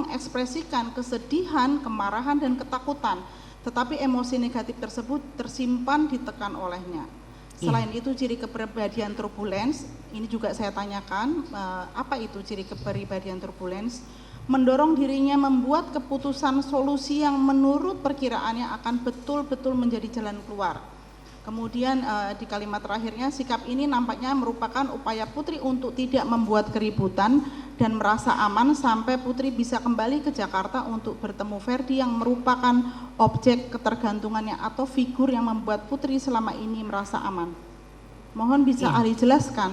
mengekspresikan kesedihan, kemarahan, dan ketakutan, tetapi emosi negatif tersebut tersimpan ditekan olehnya. Selain itu ciri kepribadian turbulens, ini juga saya tanyakan, apa itu ciri kepribadian turbulens? Mendorong dirinya membuat keputusan solusi yang menurut perkiraannya akan betul-betul menjadi jalan keluar. Kemudian di kalimat terakhirnya, sikap ini nampaknya merupakan upaya Putri untuk tidak membuat keributan dan merasa aman sampai Putri bisa kembali ke Jakarta untuk bertemu Ferdi yang merupakan objek ketergantungannya atau figur yang membuat Putri selama ini merasa aman. Mohon bisa ahli jelaskan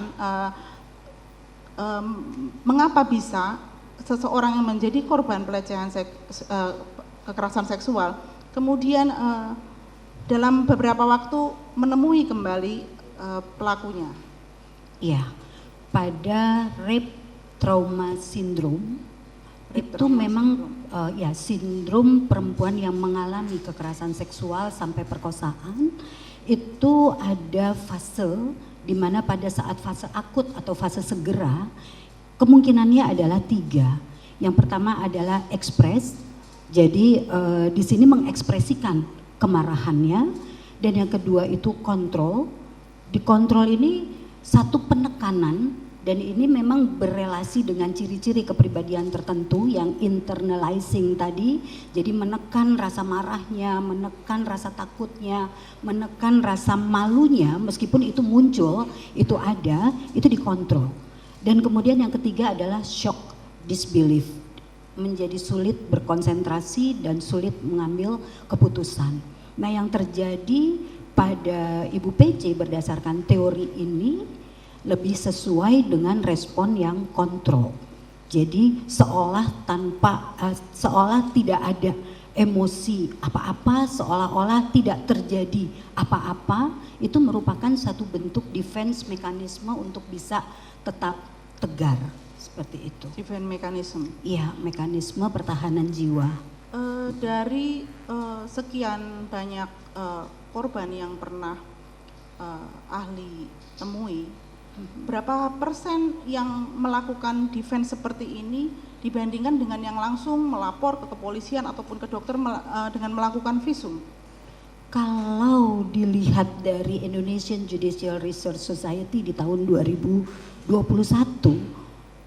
mengapa bisa seseorang yang menjadi korban pelecehan kekerasan seksual kemudian dalam beberapa waktu menemui kembali pelakunya. Ya, pada rape trauma syndrome itu memang sindrom perempuan yang mengalami kekerasan seksual sampai perkosaan, itu ada fase di mana pada saat fase akut atau fase segera kemungkinannya adalah 3. Yang pertama adalah ekspres, jadi di sini mengekspresikan kemarahannya, dan yang kedua itu kontrol. Di kontrol ini satu penekanan, dan ini memang berelasi dengan ciri-ciri kepribadian tertentu yang internalizing tadi, jadi menekan rasa marahnya, menekan rasa takutnya, menekan rasa malunya, meskipun itu muncul, itu ada, itu dikontrol. Dan kemudian yang ketiga adalah shock disbelief, menjadi sulit berkonsentrasi dan sulit mengambil keputusan. Nah, yang terjadi pada Ibu PC berdasarkan teori ini lebih sesuai dengan respon yang kontrol. Jadi seolah tidak ada emosi apa-apa, seolah-olah tidak terjadi apa-apa, itu merupakan satu bentuk defense mekanisme untuk bisa tetap tegar, seperti itu. Defense mechanism. Iya, mekanisme pertahanan jiwa. Dari sekian banyak korban yang pernah ahli temui, berapa persen yang melakukan defense seperti ini dibandingkan dengan yang langsung melapor ke kepolisian ataupun ke dokter dengan melakukan visum? Kalau dilihat dari Indonesian Judicial Research Society di tahun 2021,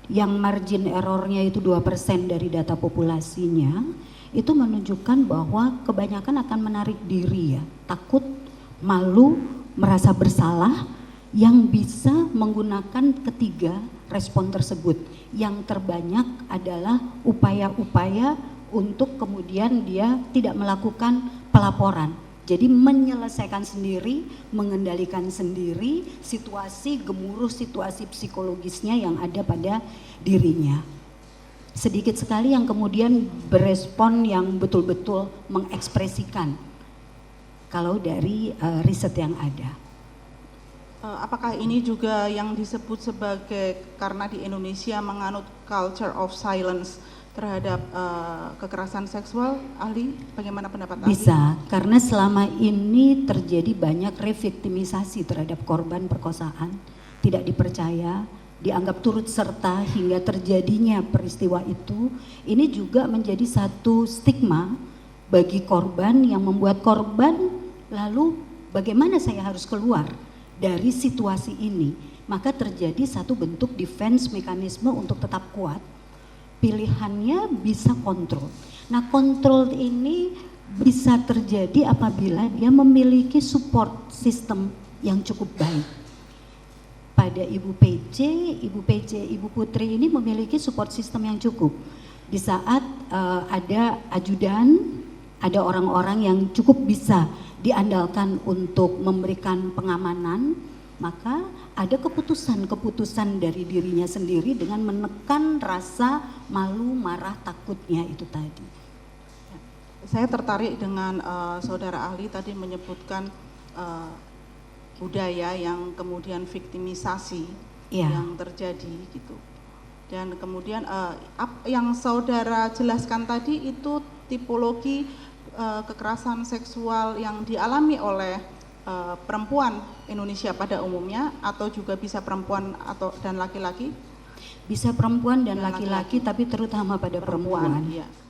yang margin errornya itu 2% dari data populasinya, itu menunjukkan bahwa kebanyakan akan menarik diri ya, takut, malu, merasa bersalah, yang bisa menggunakan ketiga respon tersebut. Yang terbanyak adalah upaya-upaya untuk kemudian dia tidak melakukan pelaporan. Jadi menyelesaikan sendiri, mengendalikan sendiri situasi gemuruh, situasi psikologisnya yang ada pada dirinya. Sedikit sekali yang kemudian berespon yang betul-betul mengekspresikan kalau dari riset yang ada. Apakah ini juga yang disebut sebagai, karena di Indonesia menganut culture of silence terhadap kekerasan seksual, ahli, bagaimana pendapat ahli? Bisa, karena selama ini terjadi banyak reviktimisasi terhadap korban perkosaan, tidak dipercaya, dianggap turut serta hingga terjadinya peristiwa itu. Ini juga menjadi satu stigma bagi korban yang membuat korban lalu bagaimana saya harus keluar dari situasi ini. Maka terjadi satu bentuk defense mekanisme untuk tetap kuat. Pilihannya bisa kontrol. Nah, kontrol ini bisa terjadi apabila dia memiliki support system yang cukup baik. Pada Ibu Putri ini memiliki support system yang cukup. Di saat ada ajudan, ada orang-orang yang cukup bisa diandalkan untuk memberikan pengamanan, maka ada keputusan-keputusan dari dirinya sendiri dengan menekan rasa malu, marah, takutnya itu tadi. Saya tertarik dengan saudara ahli tadi menyebutkan budaya yang kemudian viktimisasi yang terjadi gitu. Dan kemudian yang saudara jelaskan tadi itu tipologi kekerasan seksual yang dialami oleh perempuan Indonesia pada umumnya, atau juga bisa perempuan dan laki-laki? Bisa perempuan dan Dan laki-laki, tapi terutama pada perempuan. Iya.